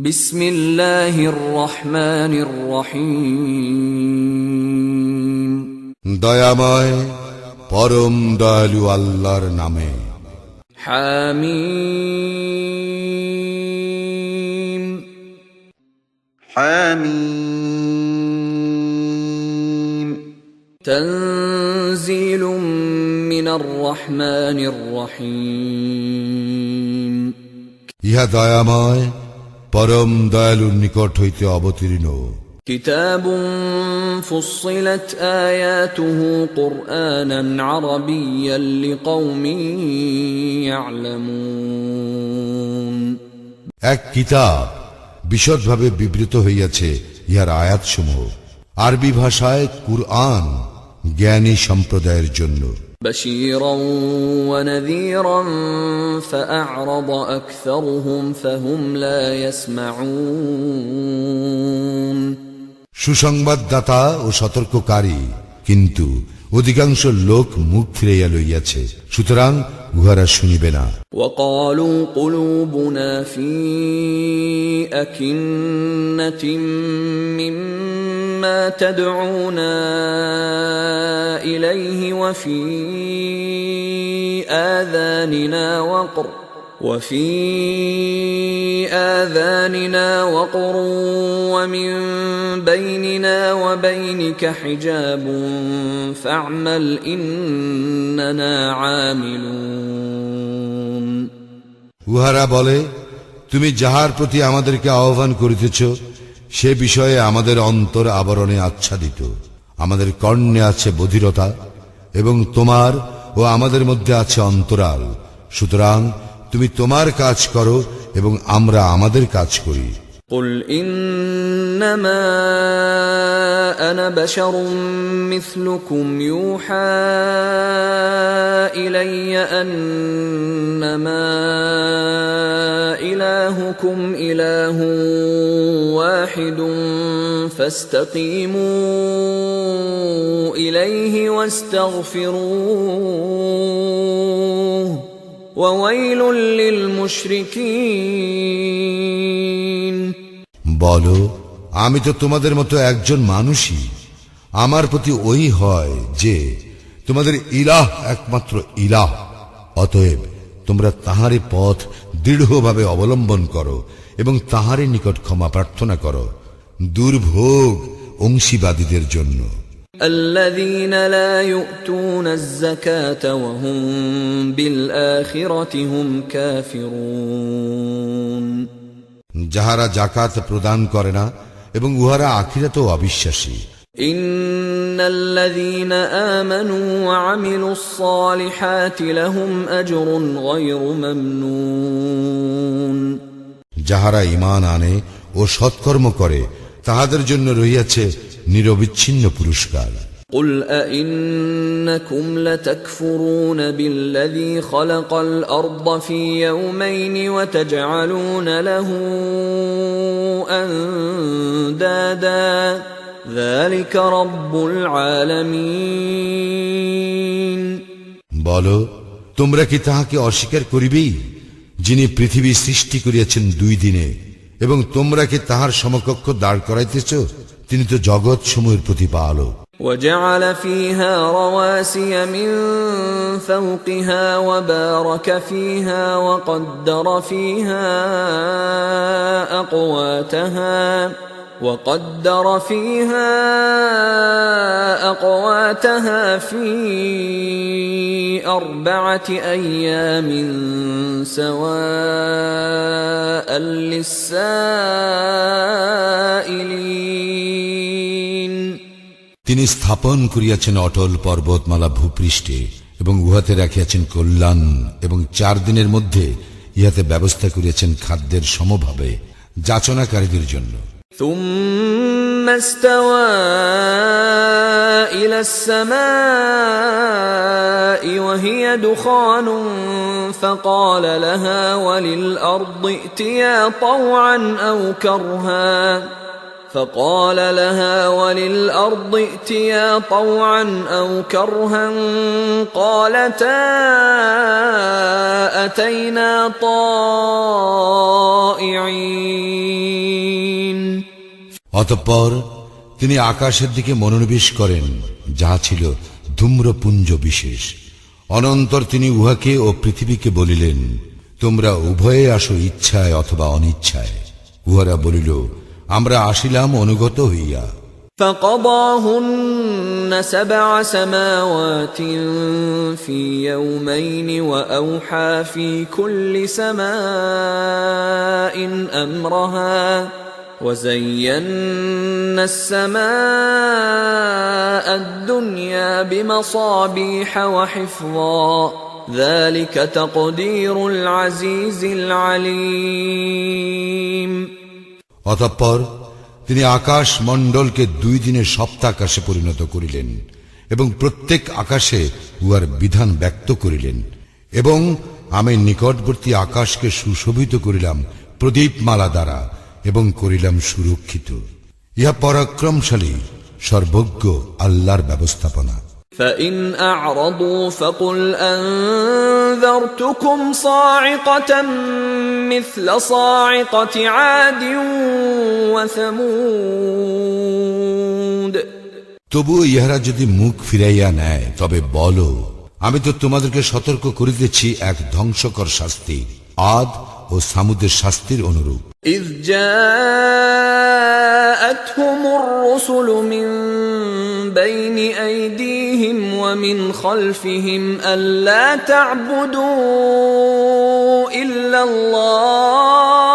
বিসমিল্লাহির রহমানির রহিম। দয়াময় পরম দয়ালু আল্লাহর নামে। হামিম। حاميم তানজিলুম মিনার রহমানির রহিম। ইহা দয়াময় পরম দয়ালুর নিকট হইতে অবতীর্ণ। কিতাবুন ফুসসিলাত আয়াতুহু কুরআনান আরাবিয়্যান লিকওমিন ইয়া'লামুন। এক কিতাব বিশদভাবে বিবৃত হইয়াছে ইহার আয়াতসমূহ, আরবি ভাষায় কুরআন জ্ঞানী সম্প্রদায়ের জন্য। বাশীরান ওয়া নাযীরান ফাআ'রাদা আকসারুহুম ফাহুম লা ইয়াসমাউন। সুসংবাদদাতা ও সতর্ককারী, কিন্তু অধিকাংশ লোক মুখ ফিরাইয়া লইয়াছে, সুতরাং উহারা শুনিবে না। ওয়াকালু কুলুবুনা ফি আকিন্নাতিম মিম্মা তাদউনা ইলাইহি ওয়া ফি আযানিনা ওয়াকর ومن بيننا وبينك حجاب فاعمل إننا عاملون। উহারা বলে, তুমি যাহার প্রতি আমাদেরকে আহ্বান করিতেছ সে বিষয়ে আমাদের অন্তর আবরণে আচ্ছাদিত, আমাদের কর্ণে আছে বধিরতা এবং তোমার ও আমাদের মধ্যে আছে অন্তরাল, সুতরাং তুমি তোমার কাজ করো এবং আমরা আমাদের কাজ করি। قل إنما أنا بشر مثلكم يوحى إلي أنما إلهكم إله واحد فاستقيموا إليه واستغفروه وويل للمشركين। বলো, আমি তো তোমাদের মতো একজন মানুষই, আমার প্রতি ওই হয় যে তোমাদের ইলাহ একমাত্র ইলাহ, অতএব তোমরা তাহারই পথ দৃঢ়ভাবে অবলম্বন করো এবং তাহারই নিকট ক্ষমা প্রার্থনা করো। দুর্ভোগ অংশীবাদীদের জন্য। الذين لا يؤتون الزكاة وهم بالآخرة هم كافرون। যাহারা যাকাত প্রদান করে না এবং উহারা আখিরাতেও অবিশ্বাসী। إن الذين آمنوا وعملوا الصالحات لهم أجر غير ممنون। যাহারা ঈমান আনে ও সৎকর্ম করে তাহাদের জন্য রহিয়াছে নিরবিচ্ছিন্ন পুরস্কার। قل أئنكم لتكفرون بالذي خلق الأرض في يومين وتجعلون له أندادا ذلك رب العالمين। বলো, তোমরা কি তাহাকে অস্বীকার করিবেই যিনি পৃথিবী সৃষ্টি করিয়াছেন 2 দিনে, এবং তোমরা কি তাহার সমকক্ষ দাঁড় করাইতেছ? তিনি তো জগৎ সমূহের প্রতিপালক। وجعل فيها رواسي من فوقها وبارك فيها وقدر فيها أقواتها في 4 أيام سواء للسائلين। তিনি স্থাপন করিয়াছেন অটল পর্বতমালা ভূপৃষ্ঠে এবং উহাতে রাখিয়াছেন কল্যাণ, এবং 4 দিনের মধ্যে ইহাতে ব্যবস্থা করিয়াছেন খাদ্যের সমভাবে যাচনাকারীদের জন্য। ثم استوى إلى السماء وهي دخان فقال لها وللأرض ائتيا طوعا أو كرها فقال لها وللأرض ائتيا طوعا أو كرها قالتا أتينا طائعين। অতঃপর তিনি আকাশের দিকে মনোনিবেশ করেন, যাহা ছিল ধূম্রপুঞ্জ বিশেষ। অনন্তর তিনি উহাকে ও পৃথিবীকে বলিলেন, তোমরা উভয়ে আসো ইচ্ছায় অথবা অনিচ্ছায়। উহারা বলিল, আমরা আসিলাম অনুগত হইয়া। فقضاهن 7 سماوات في يومين وأوحى في كل سماء أمرها وزينا السماء الدنيا بمصابيح وحفظا ذلك تقدير العزيز العليم। অতঃপর তিনি আকাশ মণ্ডলকে 2 দিনের সপ্তাহাকাশে পরিণত করিলেন এবং প্রত্যেক আকাশে উহার বিধান ব্যক্ত করিলেন, এবং আমি নিকটবর্তী আকাশকে সুশোভিত করিলাম প্রদীপমালা দ্বারা এবং করিলাম সুরক্ষিত। ইহা পরাক্রমশালী সর্বজ্ঞ আল্লাহর ব্যবস্থাপনা। فإن أعرضوا فقل أنذرتكم صاعقة مثل صاعقة عاد وثمود। তবুও ইহারা যদি মুখ ফিরাইয়া নেয়, তবে বলো, আমি তো তোমাদেরকে সতর্ক করিতেছি এক ধ্বংসকর শাস্তি, আদ ও সামুদের শাস্তির অনুরূপ। إذ جاءتهم الرسل من بين أيديهم ومن خلفهم ألا تعبدوا إلا الله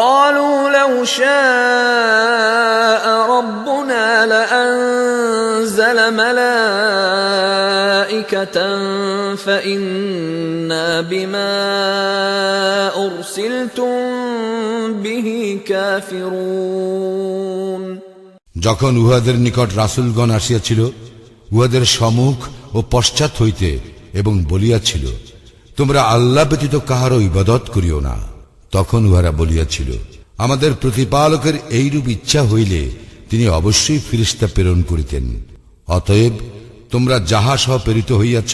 قالوا لو شاء ربنا لأنزل ملائكة فإنا بما أرسلتم به كافرون। যখন উহাদের নিকট রাসূলগণ আসিয়াছিল, উহাদের সম্মুখ ও পশ্চাৎ হইতে, এবং বলিয়াছিল, তোমরা আল্লাহ ব্যতীত কাহারও ইবাদত করিও না, তখন উহারা বলিয়াছিল, আমাদের প্রতিপালকের এইরূপ ইচ্ছা হইলে তিনি অবশ্যই ফিরিস্তা প্রেরণ করিতেন। অতএব তোমরা যাহা সহ প্রেরিত হইয়াছ,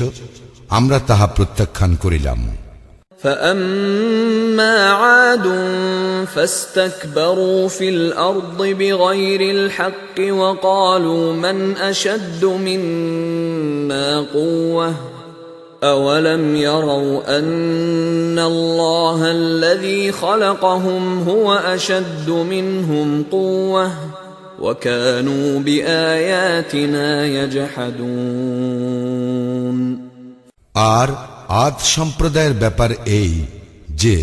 আমরা তাহা প্রত্যাখ্যান করিলাম। فأما عاد فاستكبروا في الأرض بغير الحق وقالوا من أشد منا قوة أولم يروا أن الله الذي خلقهم هو أشد منهم قوة وكانوا بآياتنا يجحدون। আর আদ সম্প্রদায়ের ব্যাপার এই যে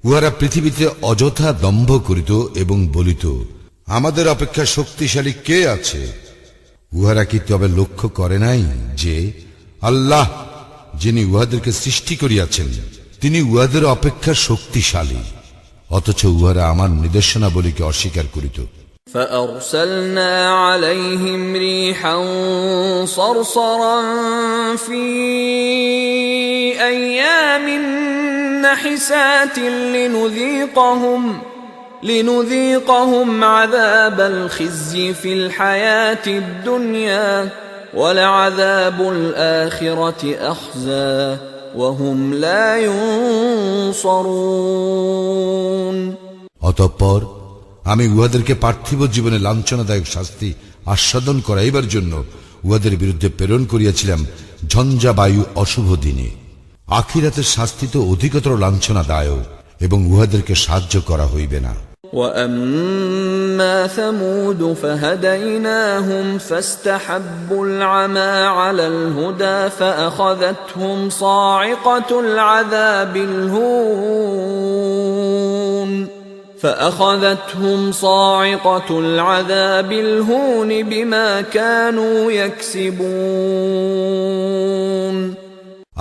উহারা পৃথিবীতে অযথা দম্ভ করিত এবং বলিত, আমাদের অপেক্ষা শক্তিশালী কে আছে? উহারা কি তবে লক্ষ্য করে নাই যে আল্লাহ, যিনি উহাদেরকে সৃষ্টি করিয়াছেন, তিনি উহাদের অপেক্ষা শক্তিশালী, অথচ উহারা আমার নির্দেশনাবলীকে অস্বীকার করিত। فأرسلنا عليهم ريحا صرصرا في أيام نحسات لنذيقهم عذاب الخزي في الحياة الدنيا ولعذاب الآخرة أخزى وهم لا ينصرون। অতঃপর আমি উহাদেরকে পার্থিব জীবনে লাঞ্ছনাদায়ক শাস্তি আস্বাদন করাইবার জন্য উহাদের বিরুদ্ধে প্রেরণ করিয়াছিলাম ঝঞ্ঝা বায়ু অশুভ দিনে। আখিরাতের শাস্তি তো অধিকতর লাঞ্ছনাদায়ক, এবং উহাদেরকে সাহায্য করা হইবে না। وأما ثمود فهديناهم فاستحبوا العمى على الهدى فأخذتهم صاعقة العذاب الهون بما كانوا يكسبون।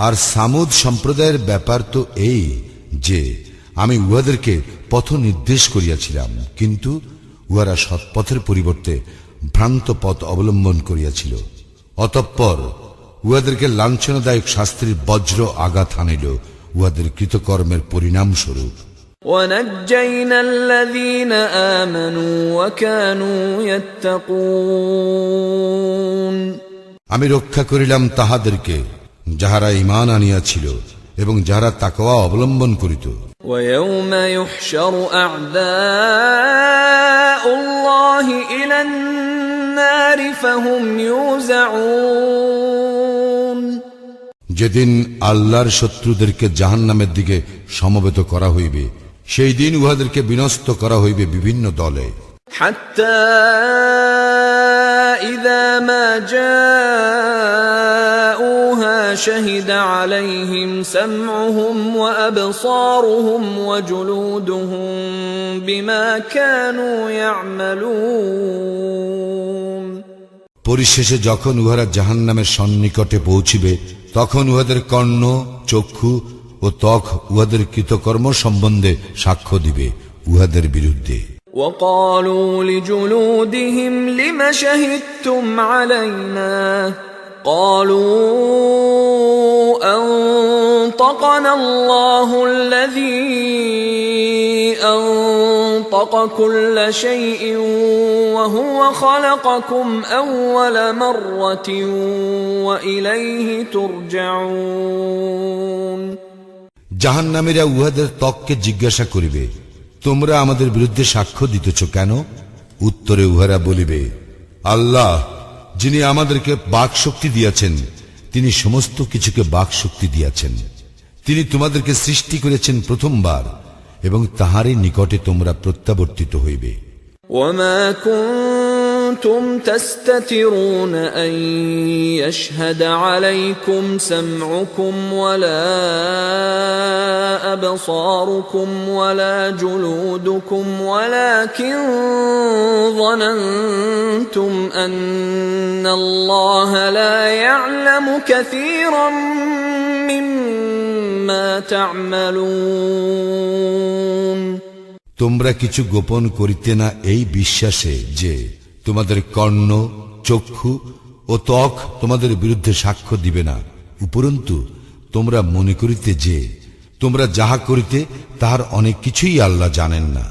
আর সামুদ সম্প্রদায়ের ব্যাপার তো এই যে আমি উহাদেরকে পথ নির্দেশ করিয়াছিলাম, কিন্তু উহারা সৎপথের পরিবর্তে ভ্রান্ত পথ অবলম্বন করিয়াছিল। অতঃপর উহাদেরকে লাঞ্ছনাদায়ক শাস্তির বজ্র আঘাত হানিল উহাদের কৃতকর্মের পরিণাম স্বরূপ। ونجينا الذين آمنوا وكانوا يتقون আমি রক্ষা করিলাম তাহাদেরকে যাহারা ঈমান আনিয়াছিল এবং যাহারা তাকওয়া অবলম্বন করিত। ويوم يحشر أعداء الله إلى النار فهم يوزعون যেদিন আল্লাহর শত্রুদেরকে জাহান্নামের দিকে সমবেত করা হইবে, সেই দিন উহাদেরকে বিনষ্ট করা হইবে বিভিন্ন দলে। حتى إذا ما جاءوها شهد عليهم سمعهم وأبصارهم وجلودهم بما كانوا يعملون পরিশেষে যখন উহারা জাহান্নামের সন্নিকটে পৌঁছিবে, তখন উহাদের কর্ণ, চক্ষু ও ত্বক উহাদের কৃতকর্ম সম্বন্ধে সাক্ষ্য দিবে উহাদের বিরুদ্ধে। وقالوا لجلودهم لم شهدتم علينا قالوا أنطقنا الله الذي أنطق كل شيء وهو خلقكم أول مرة وإليه ترجعون জাহান্নামীরা উহাদের ত্বককে জিজ্ঞাসা করিবে, তোমরা আমাদের বিরুদ্ধে সাক্ষ্য দিতেছ কেন? উত্তরে উহারা বলিবে, আল্লাহ যিনি আমাদেরকে বাক শক্তি দিয়াছেন, তিনি সমস্ত কিছুকে বাক শক্তি দিয়াছেন। তিনি তোমাদেরকে সৃষ্টি করেছেন প্রথমবার এবং তাহারই নিকটে তোমরা প্রত্যাবর্তিত হইবে। وما كنتم تستترون أن يشهد عليكم سمعكم ولا أبصاركم ولا جلودكم ولكن ظننتم أن الله لا يعلم كثيرا مما تعملون তোমরা কিছু গোপন করিতে না এই বিশ্বাসে যে তোমাদের কর্ণ, চক্ষু ও ত্বক তোমাদের বিরুদ্ধে সাক্ষ্য দিবে না, উপরন্তু তোমরা মনে করিতে যে তোমরা যাহা করিতে তাহার অনেক কিছুই আল্লাহ জানেন না।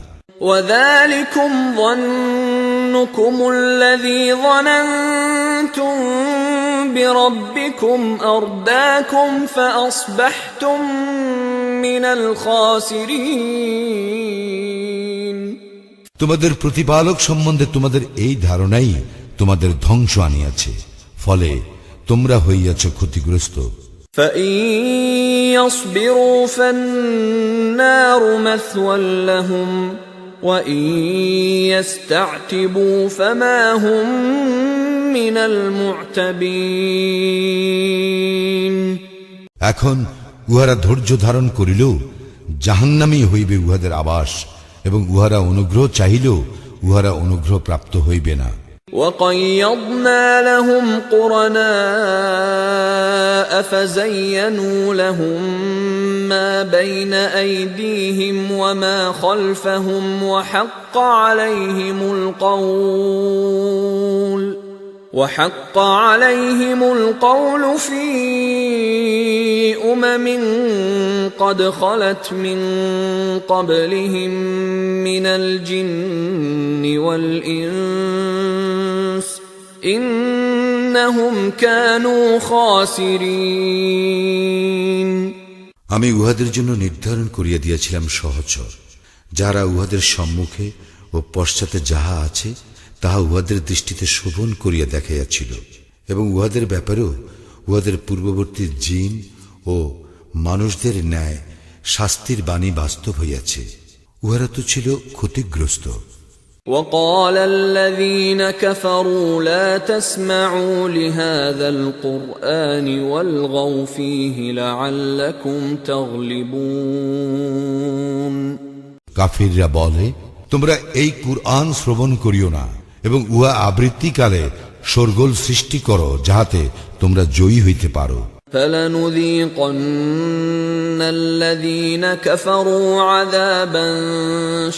وذلكم ظنكم الذي ظننتم بربكم أرداكم فأصبحتم من الخاسرين তোমাদের প্রতিপালক সম্বন্ধে তোমাদের এই ধারণাই তোমাদের ধ্বংস আনিয়াছে, ফলে তোমরা হইয়াছ ক্ষতিগ্রস্ত। فإن يصبروا فالنار مثوى لهم وإن يستعتبوا فما هم من المعتبين এখন উহারা ধৈর্য ধারণ করিলেও জাহান্নামই হইবে উহাদের আবাস, এবং উহারা অনুগ্রহ চাহিলেও উহারা অনুগ্রহ প্রাপ্ত হইবে না। وقيضنا لهم قرناء فزينوا لهم ما بين أيديهم وما خلفهم وحق عليهم القول في أمم قد خلت من قبلهم من الجن والإنس إنهم كانوا خاسرين আমি উহাদের জন্য নির্ধারণ করিয়া দিয়াছিলাম সহচর, যারা উহাদের সম্মুখে ও পশ্চাতে যাহা আছে তাহা উহাদের দৃষ্টিতে শোভন করিয়া দেখাইয়াছিল, এবং উহাদের ব্যাপারেও উহাদের পূর্ববর্তী জিন ও মানুষদের ন্যায় শাস্তির বাণী বাস্তব হইয়াছে। উহারা তো ছিল ক্ষতিগ্রস্ত। وقال الذين كفروا لا تسمعوا لهذا القرآن والغوا فيه لعلكم تغلبون কাফিররা বলে, তোমরা এই কুরআন শ্রবণ করিও না এবং উহা আবৃত্তিকালে শোরগোল সৃষ্টি করো, যাহাতে তোমরা জয়ী হইতে পারো। فلنذيقن الذين كفروا عذابا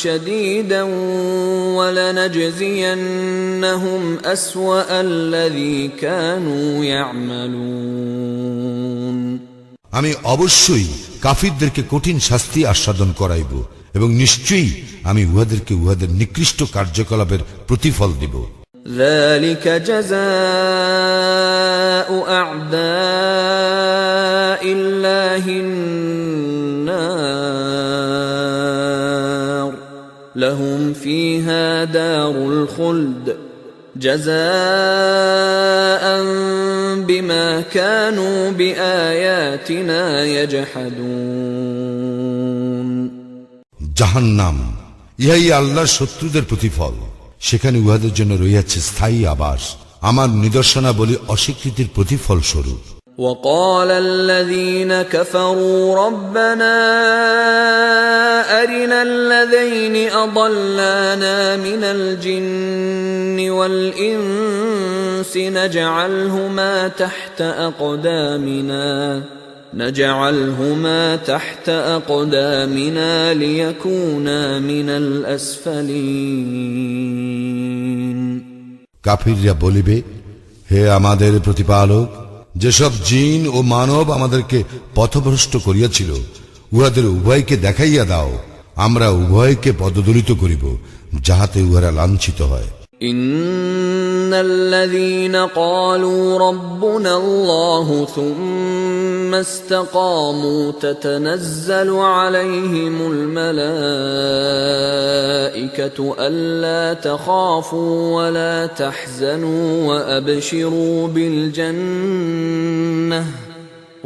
شديدا ولنجزينهم أسوأ الذي كانوا يعملون আমি অবশ্যই কাফিরদেরকে কঠিন শাস্তি আস্বাদন করাইব এবং নিশ্চয়ই আমি উহাদেরকে উহাদের নিকৃষ্ট কার্যকলাপের প্রতিফল দিব। ذلك جزاء أعداء الله النار لهم فيها دار الخلد جزاء بما كانوا بآياتنا يجحدون জাহান্নাম ইহাই আল্লাহর শত্রুদের প্রতিফল, সেখানে উহাদের জন্য রয়েছে স্থায়ী আবাস আমার নিদর্শনাবলী অস্বীকৃতির প্রতিফল স্বরূপ। وقال الذين كفروا ربنا أرنا الذين أضلانا من الجن والإنس نجعلهما تحت أقدامنا ليكونا من الأسفلين কাফিররা বলিবে, হে আমাদের প্রতিপালক, যেসব জিন ও মানব আমাদেরকে পথভ্রষ্ট করিয়াছিল উহাদের উভয়কে দেখাইয়া দাও, আমরা উভয়কে পদদলিত করিব যাহাতে উহারা লাঞ্ছিত হয়। إن الذين قالوا ربنا الله ثم استقاموا تتنزل عليهم الملائكة ألا تخافوا ولا تحزنوا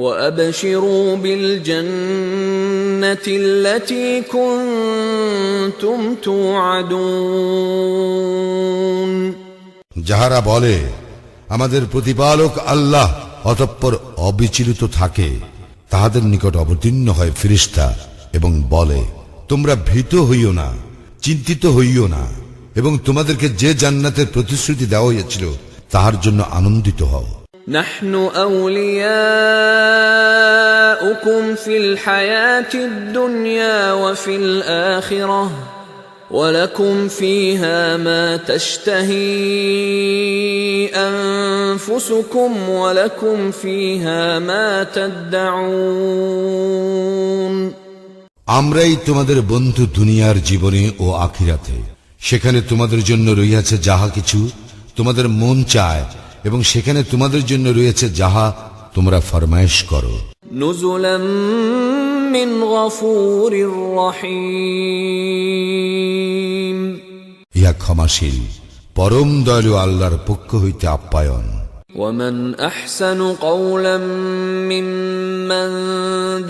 وأبشروا بالجنة التي كنتم توعدون যাহারা বলে আমাদের প্রতিপালক আল্লাহ, অতঃপর অবিচলিত থাকে, তাহাদের নিকট অবতীর্ণ হয় ফেরেশতা এবং বলে, তোমরা ভীত হইও না, চিন্তিত হইও না, এবং তোমাদেরকে যে জান্নাতের প্রতিশ্রুতি দেওয়া হয়েছিল তাহার জন্য আনন্দিত হও। نحن أولياؤكم في الحياة الدنيا وفي الآخرة ولكم فيها ما تشتهي أنفسكم ولكم فيها ما تدعون আমরাই তোমাদের বন্ধু দুনিয়ার জীবনে ও আখিরাতে, সেখানে তোমাদের জন্য রয়েছে যাহা কিছু তোমাদের মন চায় এবং সেখানে তোমাদের জন্য রয়েছে যাহা তোমরা ফরমায়েশ করো। নুজুলাম মিন গফুরির রহিম, ইহা ক্ষমাশীল পরম দয়ালু আল্লাহর পক্ষ হইতে আপ্যায়ন। ومن أحسن قولا ممن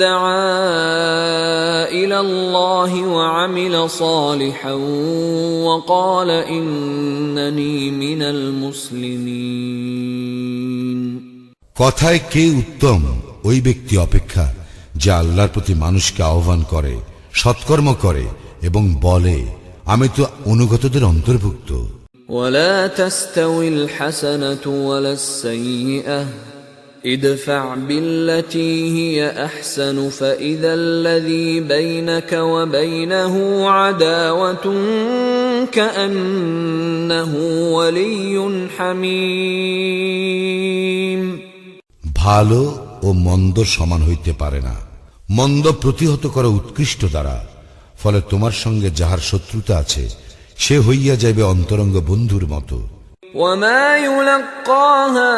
دعا إلى الله وعمل صالحا وقال إنني من المسلمين কথায় কে উত্তম ওই ব্যক্তি অপেক্ষা যে আল্লাহর প্রতি মানুষকে আহ্বান করে, সৎকর্ম করে এবং বলে, আমি তো অনুগতদের অন্তর্ভুক্ত। ولا تستوي الحسنة ولا السيئة ادفع بالتي هي أحسن فإذا الذي بينك وبينه عداوة كأنه ولي حميم ভালো ও মন্দ সমান হইতে পারে না, মন্দ প্রতিহত করা উৎকৃষ্ট দ্বারা, ফলে তোমার সঙ্গে যাহার শত্রুতা আছে সে হইয়া যাইবে অন্তরঙ্গ বন্ধুর মতো। وما يلقاها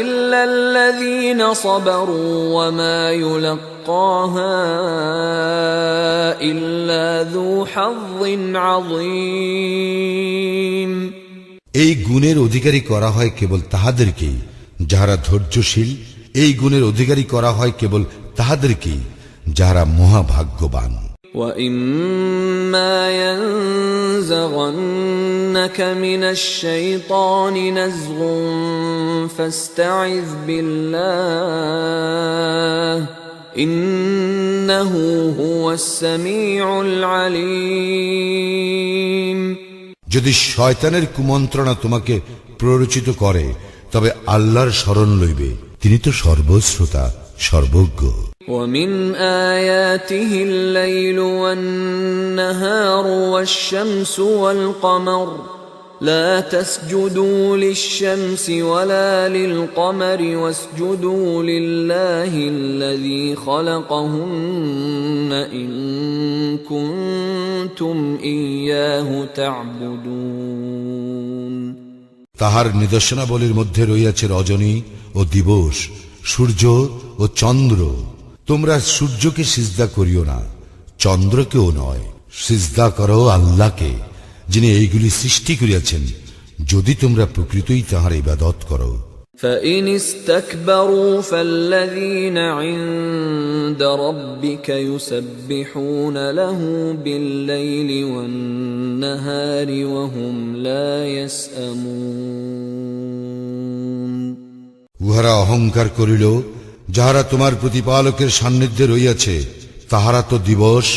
إلا الذين صبروا وما يلقاها إلا ذو حظ عظيم এই গুণের অধিকারী করা হয় কেবল তাহাদেরকেই যাহারা ধৈর্যশীল, এই গুণের অধিকারী করা হয় কেবল তাহাদেরকেই যাহারা মহাভাগ্যবান। وَإِمَّا يَنزَغَنَّكَ مِنَ الشَّيْطَانِ نَزْغٌ فَاسْتَعِذْ بِاللَّهِ إِنَّهُ هُوَ السَّمِيعُ الْعَلِيمُ যদি শয়তানের কুমন্ত্রণা তোমাকে প্ররোচিত করে তবে আল্লাহর শরণ লইবে, তিনি তো সর্বশ্রোতা সর্বজ্ঞ। وَمِنْ آيَاتِهِ اللَّيْلُ وَالنَّهَارُ وَالشَّمْسُ وَالْقَمَرُ لا تسجدوا للشمس ولا للقمر واسجدوا لله الذي خلقهن إن كنتم إياه تعبدون তাহার নিদর্শনাবলীর মধ্যে রইয়াছে রজনী ও দিবস, সূর্য ও চন্দ্র। তোমরা সূর্যকে সিজদা করিও না, চন্দ্রকেও নয়, সিজদা করো আল্লাহকে, যিনি এইগুলি সৃষ্টি করিয়াছেন, যদি তোমরা প্রকৃতই তাহার ইবাদত করো। فإن استكبروا فالذين عند ربك يسبحون له بالليل والنهار وهم لا يسأمون উহারা অহংকার করিল, যাহারা তোমার প্রতিপালকের সান্নিধ্যে রইয়াছে, তাহারা তো দিবস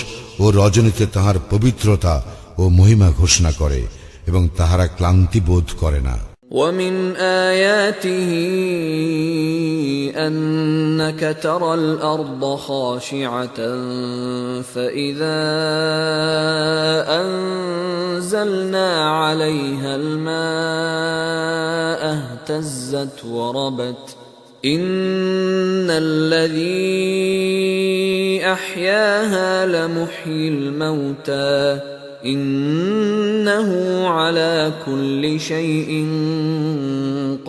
ও রজনীতে তাহার পবিত্রতা ও মহিমা ঘোষণা করে এবং তাহারা ক্লান্তি বোধ করে না। ومن آياته أنك ترى الأرض خاشعة فإذا أنزلنا عليها الماء اهتزت وربت إن الذي أحياها لمحيي الموتى إنه على كل شيء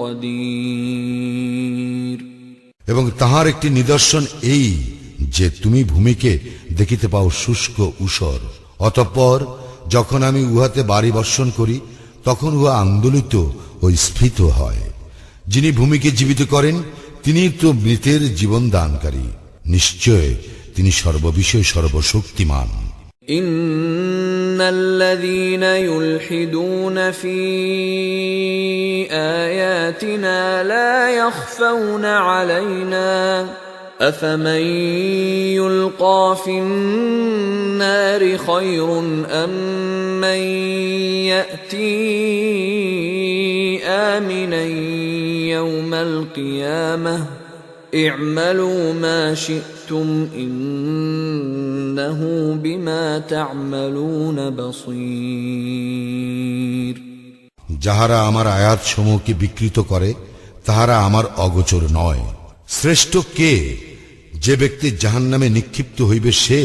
قدير এবং তাহার একটি নিদর্শন এই যে তুমি ভূমিকে দেখিতে পাও শুষ্ক ঊষর, অতঃপর যখন আমি উহাতে বাড়ি বর্ষণ করি তখন উহা আন্দোলিত ও স্ফীত হয়। যিনি ভূমিকে জীবিত করেন তিনি তো মৃতের জীবন দানকারী, নিশ্চয় তিনি সর্ববিষয়ে সর্বশক্তিমান। إن الذين يلحدون في آياتنا لا يخفون علينا أفمن يلقى في النار خير أم من يأتي آمنا يوم القيامة اعملوا ما شئتم إنه بما تعملون بصير যাহারা আমার আয়াত সমূহকে বিকৃত করে তাহারা আমার অগোচর নয়। শ্রেষ্ঠ কে, যে ব্যক্তি জাহান্নামে নিক্ষিপ্ত হইবে সে,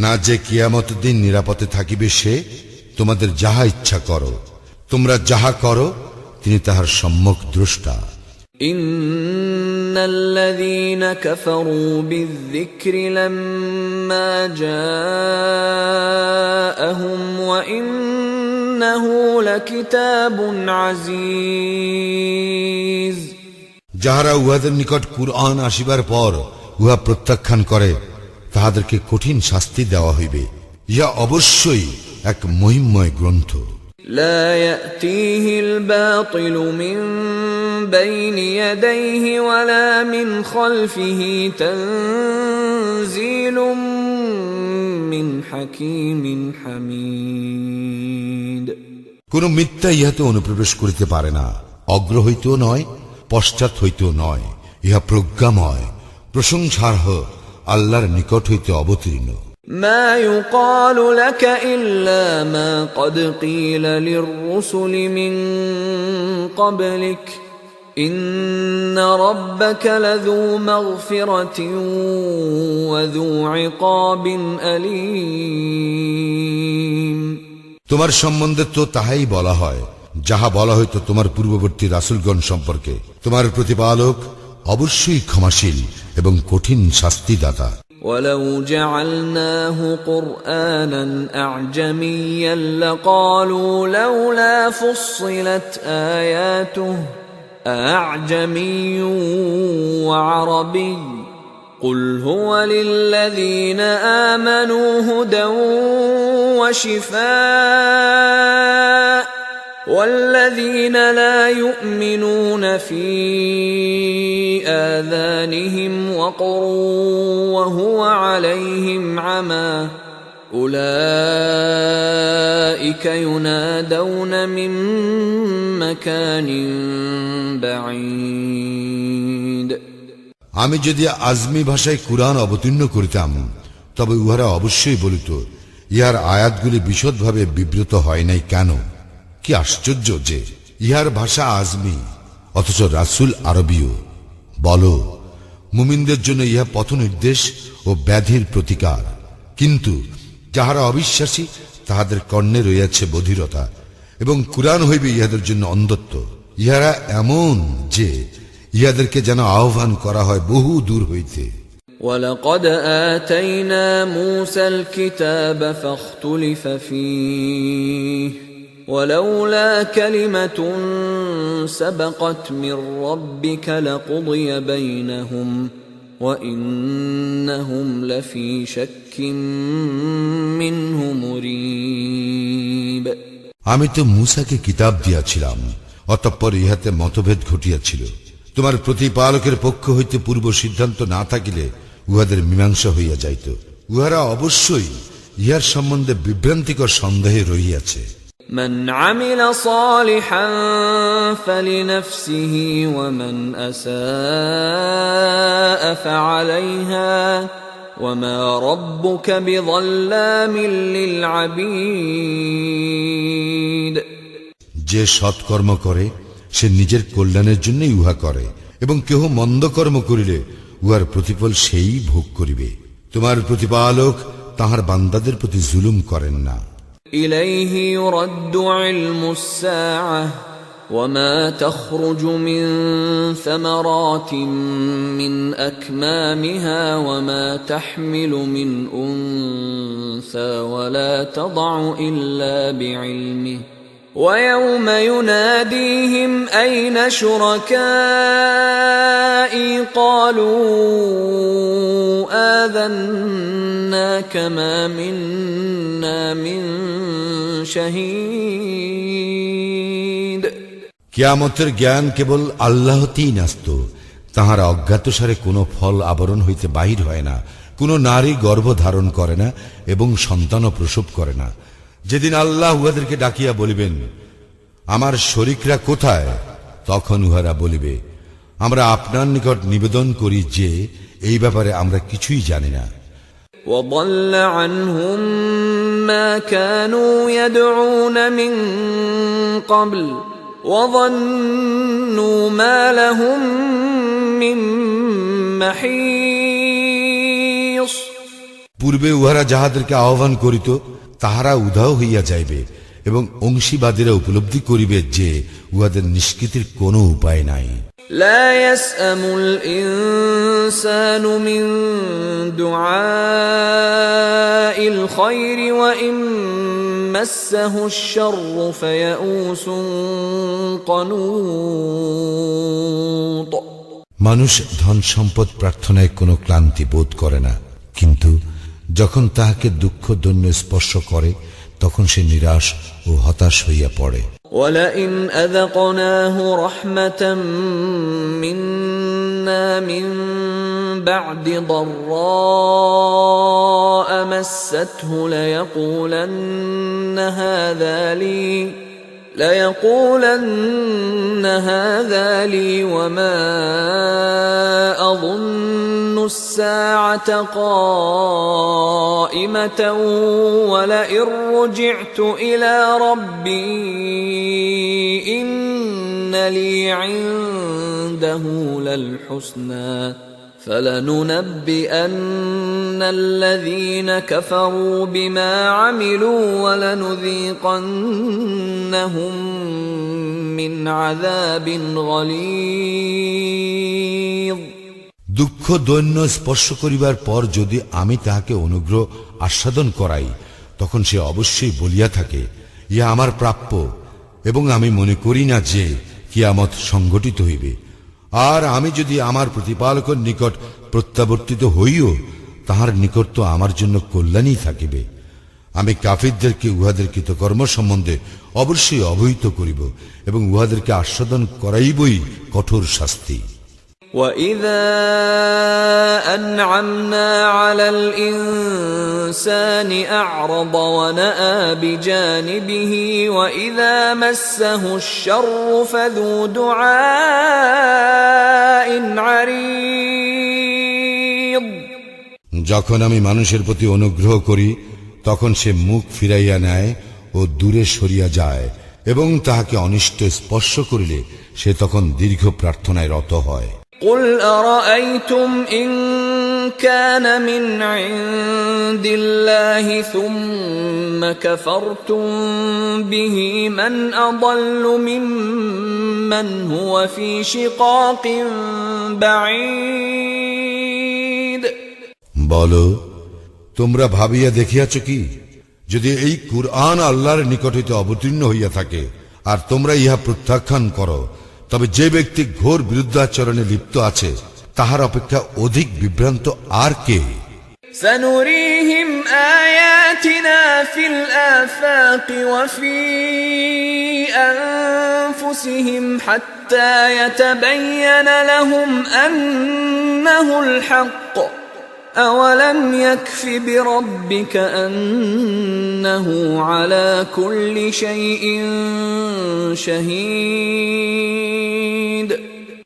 না যে কিয়ামত দিন নিরাপদে থাকিবে সে? তোমাদের যাহা ইচ্ছা করো, তোমরা যাহা করো, তিনি তাহার সম্যক দ্রষ্টা। إن الذين كفروا بالذكر لما جاءهم وإنه لكتاب عزيز যাহারা উহাদের নিকট কুরআন আসিবার পর উহা প্রত্যাখ্যান করে, তাহাদেরকে কঠিন শাস্তি দেওয়া হইবে। ইহা অবশ্যই এক মহিমময় গ্রন্থ। لا يأتيه الباطل من بين يديه ولا من خلفه تنزيل من حكيم حميد কোন মিথ্যা ইহাতে অনুপ্রবেশ করিতে পারে না, অগ্র হইতেও নয়, পশ্চাৎ হইতেও নয়। ইহা প্রজ্ঞাময়, প্রশংসার্হ, আল্লাহর নিকট হইতে অবতীর্ণ। ما يقال لك إلا ما قد قيل للرسل من قبلك إن ربك لذو مغفرة وذو عقاب أليم তোমার সম্বন্ধে তো তাহাই বলা হয় যাহা বলা হইতো তোমার পূর্ববর্তী রাসূলগণ সম্পর্কে। তোমার প্রতিপালক অবশ্যই ক্ষমাশীল এবং কঠিন শাস্তিদাতা। ولو جعلناه قرآنا أعجميا لقالوا لولا فصلت آياته أعجمي وعربي قل هو للذين آمنوا هدى وشفاء والذين لا يؤمنون في آذانهم وقر وهو عليهم عمى أولئك ينادون من مكان بعيد আমি যদি আজমি ভাষায় কুরআন অবতীর্ণ করিতাম তবে উহারা অবশ্যই বলিত, ইহার আয়াতগুলি বিশদভাবে বিবৃত হয় নাই কেন? কি আশ্চর্য যে ইহার ভাষা আজমি, অথচ রাসূল আরবীয়। বলো, মুমিনদের জন্য ইহা পথ নির্দেশ ও ব্যাধির প্রতিকার, কিন্তু যাহারা অবিশ্বাসী তাহাদের কর্ণে রইয়াছে বধিরতা, এবং কুরআন হইবে ইহাদের জন্য অন্ধত্ব। ইহারা এমন যে ইহাদেরকে যেন আহ্বান করা হয় বহু দূর হইতে। وَلَقَدْ آتَيْنَا مُوسَى الْكِتَابَ فَاخْتُلِفَ فِيهِ وَلَوْلَا كَلِمَةٌ سَبَقَتْ مِنْ رَبِّكَ لَقُضِيَ بَيْنَهُمْ وَإِنَّهُمْ لَفِي شَكٍّ مِّنْهُ مُرِيبٍ। আমি তো মূসাকে কিতাব দিয়াছিলাম, অতঃপর ইহাতে মতভেদ ঘটিয়াছিল। তোমার প্রতিপালকের পক্ষ হইতে পূর্ব সিদ্ধান্ত না থাকিলে উহাদের মীমাংসা হইয়া যাইত। উহারা অবশ্যই ইহার সম্বন্ধে বিভ্রান্তিকর সন্দেহে রহিয়াছে। من عمل صالحا فلنفسه ومن أساء فعليها وما ربك بظلام للعبيد। যে সৎকর্ম করে সে নিজের কল্যাণের জন্যই উহা করে, এবং কেহ মন্দ কর্ম করিলে উহার প্রতিফল সেই ভোগ করিবে। তোমার প্রতিপালক তাহার বান্দাদের প্রতি জুলুম করেন না। إليه يرد علم الساعة وما تخرج من ثمرات من أكمامها وما تحمل من أنثى ولا تضع إلا بعلمه ويوم يناديهم أين شركائي قالوا آذناك ما منا من شهيد। কিয়ামতের জ্ঞান কেবল আল্লাহতেই ন্যস্ত। তাহারা অজ্ঞাতসারে কোনো ফল আবরণ হইতে বাহির হয় না, কোনো নারী গর্ভ ধারণ করে না এবং সন্তানও প্রসব করে না। যেদিন আল্লাহ উহাদেরকে ডাকিয়া বলিবেন, আমার শরীকরা কোথায়? তখন উহারা বলিবে, আমরা আপনার নিকট নিবেদন করি যে এই ব্যাপারে আমরা কিছুই জানি না। وضل عنهم ما كانوا يدعون من قبل وظنوا ما لهم من محيص। পূর্বে উহারা যাহাদেরকে আহ্বান করিত তাহারা উধাও হইয়া যাইবে, এবং অংশীবাদীরা উপলব্ধি করিবে যে উহাদের নিষ্কৃতির কোনো উপায় নাই। لا يسأم الإنسان من دعاء الخير وإن مسه الشر فيئوس قنوط। মানুষ ধন সম্পদ প্রার্থনায় কোনো ক্লান্তি বোধ করে না, কিন্তু যখন তাহাকে দুঃখ দৈন্য স্পর্শ করে তখন সে নিরাশ ও হতাশ হইয়া পড়ে। وَلَئِنْ أَذَقْنَاهُ رَحْمَةً مِنَّا مِنْ بَعْدِ ضَرَّاءَ مَسَّتْهُ لَيَقُولَنَّ هَذَا لِي وَمَا أَظُنُّ السَّاعَةَ قَائِمَةً وَلَئِن رُّجِعْتُ إِلَى رَبِّي إِنَّ لِي عِندَهُ لَلْحُسْنَى فَلَنُنَبِّئَنَّ الَّذِينَ كَفَرُوا بِمَا عَمِلُوا وَلَنُذِيقَنَّهُم مِّنْ عَذَابٍ غَلِيظٍ। দুঃখ দৈন্য স্পর্শ করিবার পর যদি আমি তাহাকে অনুগ্রহ আস্বাদন করাই, তখন সে অবশ্যই বলিয়া থাকে, ইহা আমার প্রাপ্য, এবং আমি মনে করি না যে কিয়ামত সংঘটিত হইবে। আর আমি যদি আমার প্রতিপালকের নিকট প্রত্যাবর্তিত হইও, তাহার নিকট তো আমার জন্য কল্যাণই থাকিবে। আমি কাফিরদেরকে উহাদের কৃতকর্ম সম্বন্ধে অবশ্যই অবহিত করিব, এবং উহাদেরকে আস্বাদন করাইবই কঠোর শাস্তি। وَإِذَا أَنْعَمْنَا عَلَى الْإِنسَانِ أَعْرَضَ وَنَأَى بِجَانِبِهِ وَإِذَا مَسَّهُ الشَّرُّ فَذُو دُعَاءٍ عَرِيضٍ। যখন আমি মানুষের প্রতি অনুগ্রহ করি তখন সে মুখ ফিরাইয়া নেয় ও দূরে সরিয়া যায়, এবং তাহাকে অনিষ্ট স্পর্শ করিলে সে তখন দীর্ঘ প্রার্থনায় রত হয়। قل أرأيتم إن كان من عند الله ثم كفرتم به من أضل ممن هو في شقاق بعيد। বলো, তোমরা ভাবিয়া দেখিয়াছ কি, যদি এই কুরআন আল্লাহর নিকট হইতে অবতীর্ণ হইয়া থাকে আর তোমরা ইহা প্রত্যাখ্যান করো, তবে যে ব্যক্তি ঘোর বিরুদ্ধাচরণে লিপ্ত আছে তাহার অপেক্ষা অধিক বিভ্রান্ত আর কে? سنريهم آياتنا في الآفاق وفي أنفسهم حتى يتبين لهم أنه الحق أولم يكف بربك أنه على كل شيء شهيد।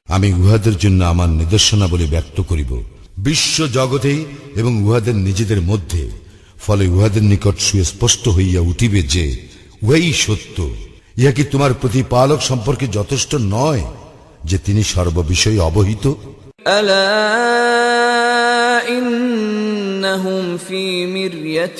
আমি উহাদের জন্য আমার নিদর্শনাবলী ব্যক্ত করিব বিশ্ব জগতেই এবং উহাদের নিজেদের মধ্যে, ফলে উহাদের নিকট সুস্পষ্ট হইয়া উঠিবে যে উহাই সত্য। ইহা কি তোমার প্রতিপালক সম্পর্কে যথেষ্ট নয় যে তিনি সর্ববিষয়ে অবহিত? ألا إنهم في مرية